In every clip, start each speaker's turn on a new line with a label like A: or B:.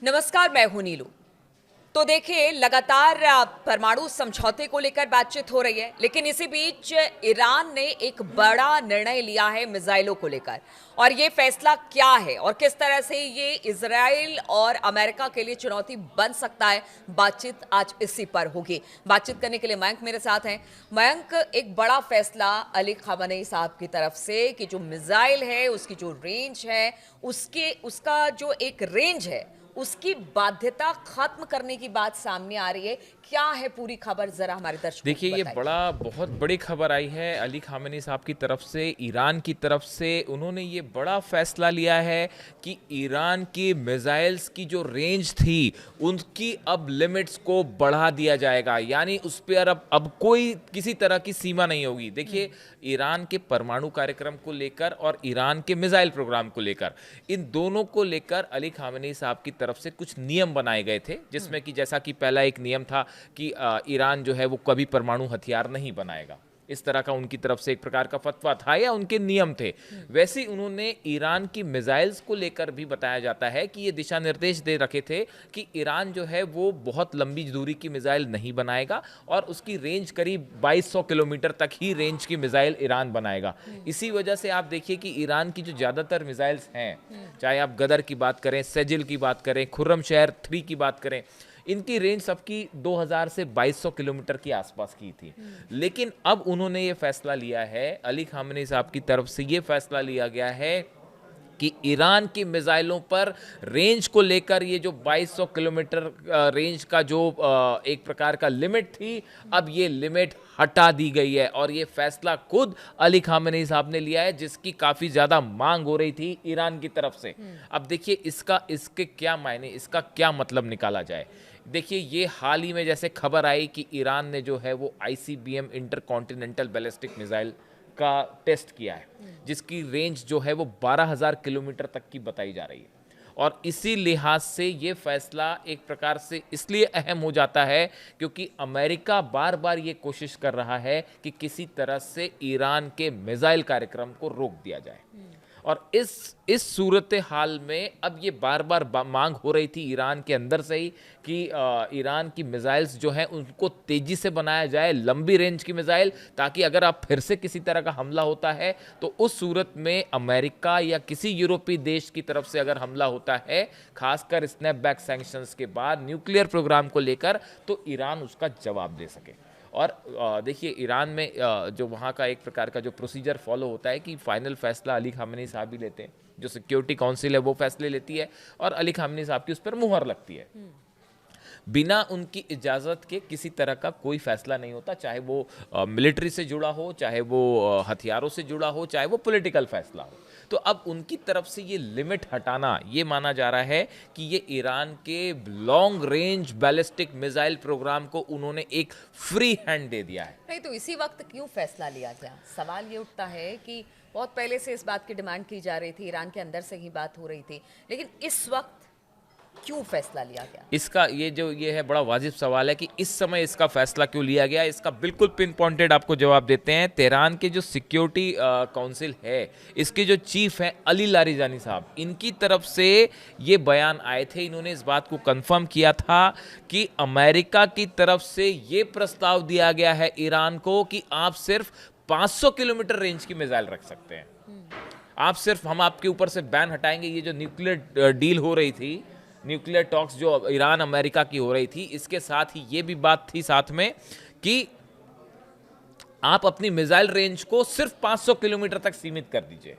A: नमस्कार, मैं हूं नीलू। तो देखिए, लगातार परमाणु समझौते को लेकर बातचीत हो रही है, लेकिन इसी बीच ईरान ने एक बड़ा निर्णय लिया है मिसाइलों को लेकर। और ये फैसला क्या है और किस तरह से ये इजराइल और अमेरिका के लिए चुनौती बन सकता है, बातचीत आज इसी पर होगी। बातचीत करने के लिए मयंक मेरे साथ हैं। मयंक, एक बड़ा फैसला अली खamenei साहब की तरफ से कि जो मिसाइल है, उसकी जो रेंज है, उसका जो एक रेंज है, उसकी बाध्यता खत्म करने की बात सामने आ रही है। क्या है पूरी खबर, जरा हमारे दर्शकों को
B: देखिए, ये
A: बताइए।
B: बहुत बड़ी खबर आई है अली खामेनी साहब की तरफ से, ईरान की तरफ से। उन्होंने ये बड़ा फैसला लिया है कि ईरान की मिसाइल्स की जो रेंज थी, उनकी अब लिमिट्स को बढ़ा दिया जाएगा। यानी उस पर अब कोई किसी तरह की सीमा नहीं होगी। देखिए, ईरान के परमाणु कार्यक्रम को लेकर और ईरान के मिसाइल प्रोग्राम को लेकर, इन दोनों को लेकर अली खामेनी साहब की तरफ से कुछ नियम बनाए गए थे, जिसमें कि जैसा कि पहला एक नियम था कि ईरान जो है वो कभी परमाणु हथियार नहीं बनाएगा। इस तरह का उनकी तरफ से एक प्रकार का फतवा था या उनके नियम थे। वैसे ही उन्होंने ईरान की मिसाइल्स को लेकर भी बताया जाता है कि ये दिशा निर्देश दे रखे थे कि ईरान जो है वो बहुत लंबी दूरी की मिसाइल नहीं बनाएगा और उसकी रेंज करीब 2200 किलोमीटर तक ही रेंज की मिसाइल ईरान बनाएगा। इसी वजह से आप देखिए कि ईरान की जो ज़्यादातर मिसाइल्स हैं, चाहे आप गदर की बात करें, सेजिल की बात करें, खुर्रमशहर 3 की बात करें, इनकी रेंज सबकी 2000 से 2200 किलोमीटर के आसपास की थी। लेकिन अब उन्होंने ये फैसला लिया है, अली खामेनी साहब की तरफ से ये फैसला लिया गया है कि ईरान की मिसाइलों पर रेंज को लेकर ये जो 2200 किलोमीटर रेंज का जो एक प्रकार का लिमिट थी, अब ये लिमिट हटा दी गई है। और ये फैसला खुद अली खामेनी साहब ने लिया है, जिसकी काफ़ी ज़्यादा मांग हो रही थी ईरान की तरफ से। अब देखिए, इसके क्या मायने, इसका क्या मतलब निकाला जाए। देखिए, ये हाल ही में जैसे खबर आई कि ईरान ने जो है वो ICBM inter continental ballistic missile का टेस्ट किया है, जिसकी रेंज जो है वो 12,000 किलोमीटर तक की बताई जा रही है। और इसी लिहाज से ये फैसला एक प्रकार से इसलिए अहम हो जाता है क्योंकि अमेरिका बार बार ये कोशिश कर रहा है कि किसी तरह से ईरान के मिसाइल कार्यक्रम को रोक दिया जाए। और इस सूरत हाल में अब ये बार बार मांग हो रही थी ईरान के अंदर से ही कि ईरान की मिसाइल्स जो हैं उनको तेजी से बनाया जाए, लंबी रेंज की मिसाइल, ताकि अगर आप फिर से किसी तरह का हमला होता है तो उस सूरत में अमेरिका या किसी यूरोपीय देश की तरफ से अगर हमला होता है, खासकर स्नैपबैक सैंक्शंस के बाद न्यूक्लियर प्रोग्राम को लेकर, तो ईरान उसका जवाब दे सके। और देखिए, ईरान में जो वहाँ का एक प्रकार का जो प्रोसीजर फॉलो होता है कि फाइनल फैसला अली खामेनी साहब ही लेते हैं। जो सिक्योरिटी काउंसिल है वो फैसले लेती है और अली खामेनी साहब की उस पर मुहर लगती है। बिना उनकी इजाज़त के किसी तरह का कोई फैसला नहीं होता, चाहे वो मिलिट्री से जुड़ा हो, चाहे वो हथियारों से जुड़ा हो, चाहे वो पॉलिटिकल फैसला हो। तो अब उनकी तरफ से ये लिमिट हटाना, ये माना जा रहा है कि ये ईरान के long range ballistic missile programme को उन्होंने एक फ्री हैंड दे दिया है।
A: नहीं तो इसी वक्त क्यों फैसला लिया गया? सवाल ये उठता है कि बहुत पहले से इस बात की डिमांड की जा रही थी, ईरान के अंदर से ही बात हो रही थी, लेकिन इस वक्त क्यों फैसला लिया गया?
B: इसका ये है बड़ा वाजिब सवाल है कि इस समय इसका फैसला क्यों लिया गया। इसका बिल्कुल पिन पॉइंटेड आपको जवाब देते हैं। तेहरान के जो सिक्योरिटी काउंसिल है, इसके जो चीफ हैं अली लारिजानी साहब, इनकी तरफ से ये बयान आए थे। इन्होंने इस बात को कंफर्म किया था कि अमेरिका की तरफ से ये प्रस्ताव दिया गया है ईरान को कि आप सिर्फ 500 किलोमीटर रेंज की मिसाइल रख सकते हैं। आप सिर्फ, हम आपके ऊपर से बैन हटाएंगे। ये जो न्यूक्लियर डील हो रही थी, न्यूक्लियर टॉक्स जो ईरान अमेरिका की हो रही थी, इसके साथ ही ये भी बात थी साथ में कि आप अपनी मिसाइल रेंज को सिर्फ 500 किलोमीटर तक सीमित कर दीजिए।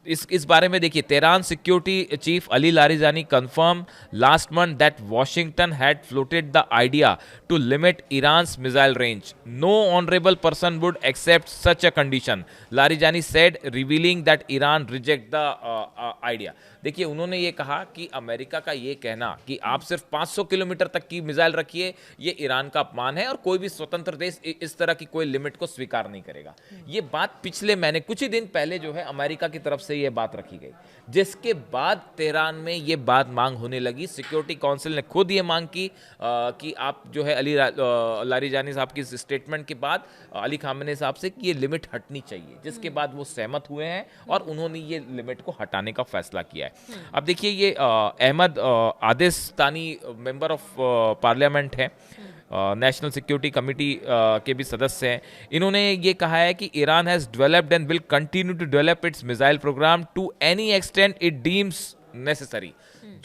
B: इस बारे में देखिए, Tehran security chief Ali Larijani confirm last month that Washington had floated the idea to limit Iran's missile range. No honourable person would accept such a condition, Larijani said, revealing that Iran reject the idea. देखिए, उन्होंने ये कहा कि America का ये कहना कि आप सिर्फ 500 किलोमीटर तक की मिसाइल रखिए, ये ईरान का अपमान है और कोई भी स्वतंत्र देश इस तरह की कोई लिमिट को स्वीकार नहीं करेगा। ये बात पिछले महीने, कुछ ही दिन पहले जो है, अमेरिका की तरफ से ये बात रखी गई, जिसके बाद तेहरान में ये बात मांग होने लगी। सिक्योरिटी काउंसिल ने खुद ये मांग की कि आप जो है अली लारिजानी साहब की स्टेटमेंट के बाद अली खामेनी साहब से कि ये लिमिट हटनी चाहिए, जिसके बाद वो सहमत हुए हैं और उन्होंने ये लिमिट को हटाने का फैसला किया है। अब देखिए ये Ahmad Adistani member of parliament है, नेशनल सिक्योरिटी कमेटी के भी सदस्य हैं। इन्होंने ये कहा है कि Iran has developed and will continue to develop its missile programme to any extent it deems necessary.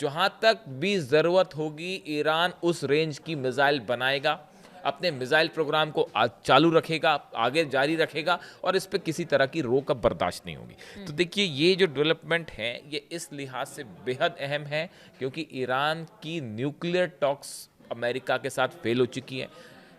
B: जहां तक भी ज़रूरत होगी ईरान उस रेंज की मिसाइल बनाएगा, अपने मिसाइल प्रोग्राम को चालू रखेगा, आगे जारी रखेगा और इस पे किसी तरह की रोक अब बर्दाश्त नहीं होगी। तो देखिए ये जो डेवलपमेंट है ये इस लिहाज से बेहद अहम है क्योंकि ईरान की न्यूक्लियर टॉक्स अमेरिका के साथ फेल हो चुकी हैं।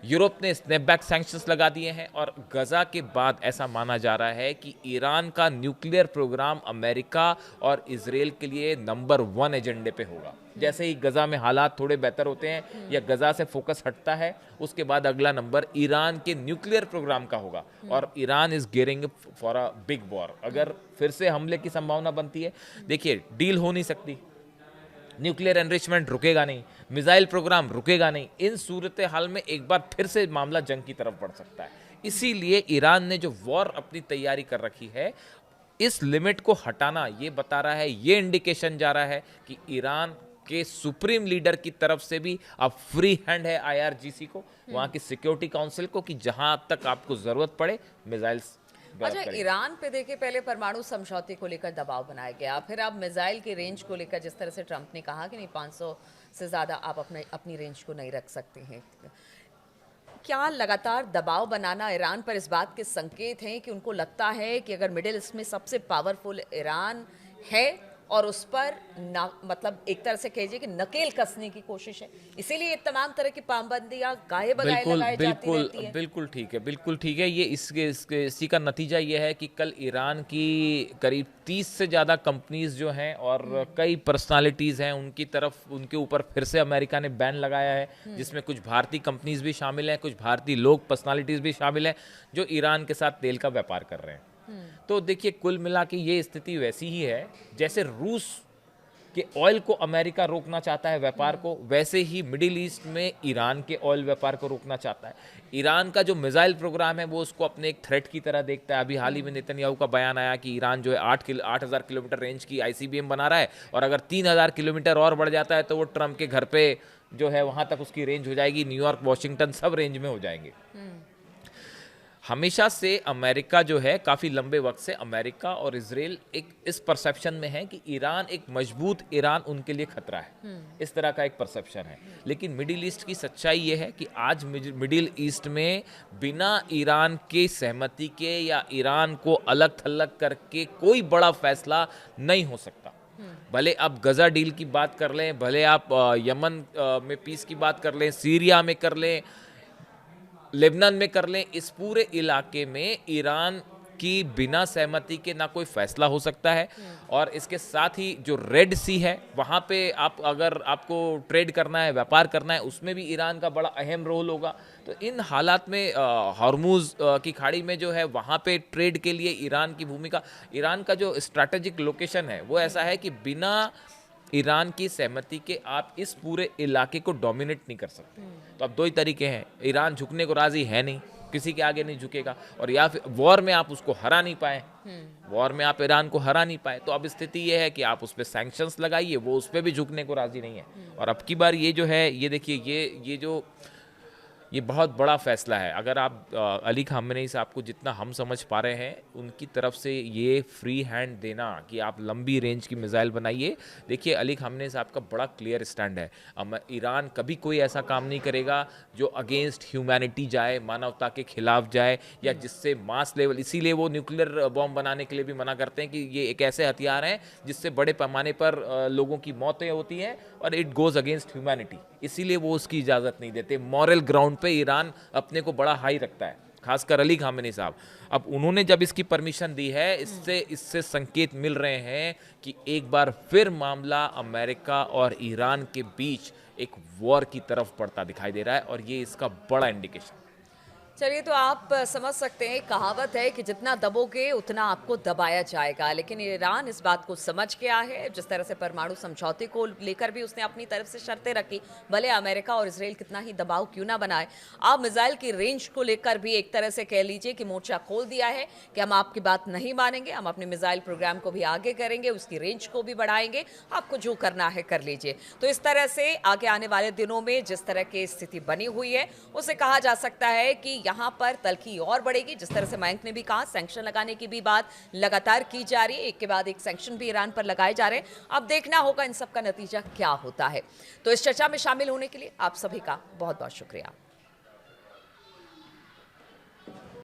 B: यूरोप ने स्नैपबैक सैंक्शंस लगा दिए हैं और गजा के बाद ऐसा माना जा रहा है कि ईरान का न्यूक्लियर प्रोग्राम अमेरिका और इजराइल के लिए नंबर 1 एजेंडे पे होगा। जैसे ही गजा में हालात थोड़े बेहतर होते हैं या गजा से फोकस हटता है, उसके बाद अगला नंबर ईरान के न्यूक्लियर प्रोग्राम का होगा और Iran is gearing for a big war. अगर फिर से हमले की संभावना बनती है, देखिए डील हो नहीं सकती, न्यूक्लियर एनरिचमेंट रुकेगा नहीं, मिसाइल प्रोग्राम रुकेगा नहीं, इन सूरत हाल में एक बार फिर से मामला जंग की तरफ बढ़ सकता है। इसीलिए ईरान ने जो वॉर अपनी तैयारी कर रखी है, इस लिमिट को हटाना ये बता रहा है, ये इंडिकेशन जा रहा है कि ईरान के सुप्रीम लीडर की तरफ से भी अब फ्री हैंड है IRGC को, वहाँ की सिक्योरिटी काउंसिल को, कि जहां तक आपको जरूरत पड़े मिसाइल्स।
A: अच्छा, ईरान पे देखिए पहले परमाणु समझौते को लेकर दबाव बनाया गया, फिर अब मिसाइल की रेंज को लेकर जिस तरह से ट्रंप ने कहा कि नहीं 500 से ज़्यादा आप अपनी रेंज को नहीं रख सकते हैं। क्या लगातार दबाव बनाना ईरान पर इस बात के संकेत हैं कि उनको लगता है कि अगर मिडिल ईस्ट में सबसे पावरफुल ईरान है और उस पर मतलब एक तरह से कहिए कि नकेल कसने की कोशिश है, इसीलिए तमाम तरह की पाबंदियां गाहे बगाए लगाई जाती रहती हैं?
B: बिल्कुल ठीक है, बिल्कुल ठीक है। ये इसी का नतीजा ये है कि कल ईरान की करीब 30 से ज़्यादा कंपनीज जो हैं और कई पर्सनालिटीज़ हैं, उनकी तरफ उनके ऊपर फिर से अमेरिका ने बैन लगाया है, जिसमें कुछ भारतीय कंपनीज भी शामिल हैं, कुछ भारतीय लोग पर्सनालिटीज़ भी शामिल हैं जो ईरान के साथ तेल का व्यापार कर रहे हैं। तो देखिए कुल मिला के ये स्थिति वैसी ही है जैसे रूस के ऑयल को अमेरिका रोकना चाहता है व्यापार को, वैसे ही मिडिल ईस्ट में ईरान के ऑयल व्यापार को रोकना चाहता है। ईरान का जो मिसाइल प्रोग्राम है वो उसको अपने एक थ्रेट की तरह देखता है। अभी हाल ही में नेतन्याहू का बयान आया कि ईरान जो है 8,000 किलोमीटर रेंज की ICBM बना रहा है और अगर 3,000 किलोमीटर और बढ़ जाता है तो वो ट्रंप के घर पे जो है वहाँ तक उसकी रेंज हो जाएगी, न्यूयॉर्क, वॉशिंगटन सब रेंज में हो जाएंगे। हमेशा से अमेरिका जो है, काफ़ी लंबे वक्त से अमेरिका और इजराइल एक इस परसेप्शन में है कि ईरान एक मजबूत ईरान उनके लिए खतरा है, इस तरह का एक परसेप्शन है। लेकिन मिडिल ईस्ट की सच्चाई ये है कि आज मिडिल ईस्ट में बिना ईरान के सहमति के या ईरान को अलग थलग करके कोई बड़ा फैसला नहीं हो सकता। भले आप गजा डील की बात कर लें, भले आप यमन में पीस की बात कर लें, सीरिया में कर लें, लेबनान में कर लें, इस पूरे इलाके में ईरान की बिना सहमति के ना कोई फैसला हो सकता है। और इसके साथ ही जो रेड सी है वहाँ पे आप अगर आपको ट्रेड करना है, व्यापार करना है, उसमें भी ईरान का बड़ा अहम रोल होगा। तो इन हालात में हॉर्मुज की खाड़ी में जो है वहाँ पे ट्रेड के लिए ईरान की भूमिका, ईरान का जो स्ट्रैटेजिक लोकेशन है वो ऐसा है कि बिना ईरान की सहमति के आप इस पूरे इलाके को डोमिनेट नहीं कर सकते। तो अब दो ही तरीके हैं, ईरान झुकने को राजी है नहीं, किसी के आगे नहीं झुकेगा, और या फिर वॉर में आप उसको हरा नहीं पाए, वॉर में आप ईरान को हरा नहीं पाए, तो अब स्थिति ये है कि आप उस पर सैंक्शंस लगाइए, वो उस पर भी झुकने को राजी नहीं है। और अब की बार ये जो है, ये देखिए ये बहुत बड़ा फैसला है। अगर आप अली खामेनी साहब को जितना हम समझ पा रहे हैं, उनकी तरफ से ये फ्री हैंड देना कि आप लंबी रेंज की मिसाइल बनाइए, देखिए अली खामेनी साहब का बड़ा क्लियर स्टैंड है। ईरान कभी कोई ऐसा काम नहीं करेगा जो अगेंस्ट ह्यूमैनिटी जाए, मानवता के खिलाफ जाए, या जिससे मास लेवल, इसीलिए वो न्यूक्लियर बॉम्ब बनाने के लिए भी मना करते हैं कि ये एक ऐसे हथियार हैं जिससे बड़े पैमाने पर लोगों की मौतें होती हैं और इट गोज अगेंस्ट ह्यूमैनिटी, इसीलिए वो उसकी इजाज़त नहीं देते। मॉरल ग्राउंड पे ईरान अपने को बड़ा हाई रखता है, खासकर अली खामेनी साहब। अब उन्होंने जब इसकी परमिशन दी है, इससे संकेत मिल रहे हैं कि एक बार फिर मामला अमेरिका और ईरान के बीच एक वॉर की तरफ बढ़ता दिखाई दे रहा है, और ये इसका बड़ा इंडिकेशन।
A: चलिए, तो आप समझ सकते हैं, कहावत है कि जितना दबोगे उतना आपको दबाया जाएगा। लेकिन ईरान इस बात को समझ गया है। जिस तरह से परमाणु समझौते को लेकर भी उसने अपनी तरफ से शर्तें रखी, भले अमेरिका और इजराइल कितना ही दबाव क्यों ना बनाए। अब मिसाइल की रेंज को लेकर भी एक तरह से कह लीजिए कि मोर्चा खोल दिया है कि हम आपकी बात नहीं मानेंगे, हम अपने मिसाइल प्रोग्राम को भी आगे करेंगे, उसकी रेंज को भी बढ़ाएंगे, आपको जो करना है कर लीजिए। तो इस तरह से आगे आने वाले दिनों में जिस तरह की स्थिति बनी हुई है, उसे कहा जा सकता है कि यहां पर तलखी और बढ़ेगी। जिस तरह से मयंक ने भी कहा, सैंक्शन लगाने की भी बात लगातार की जा रही है, एक के बाद एक सैंक्शन भी ईरान पर लगाए जा रहे हैं। अब देखना होगा इन सब का नतीजा क्या होता है। तो इस चर्चा में शामिल होने के लिए आप सभी का बहुत बहुत शुक्रिया।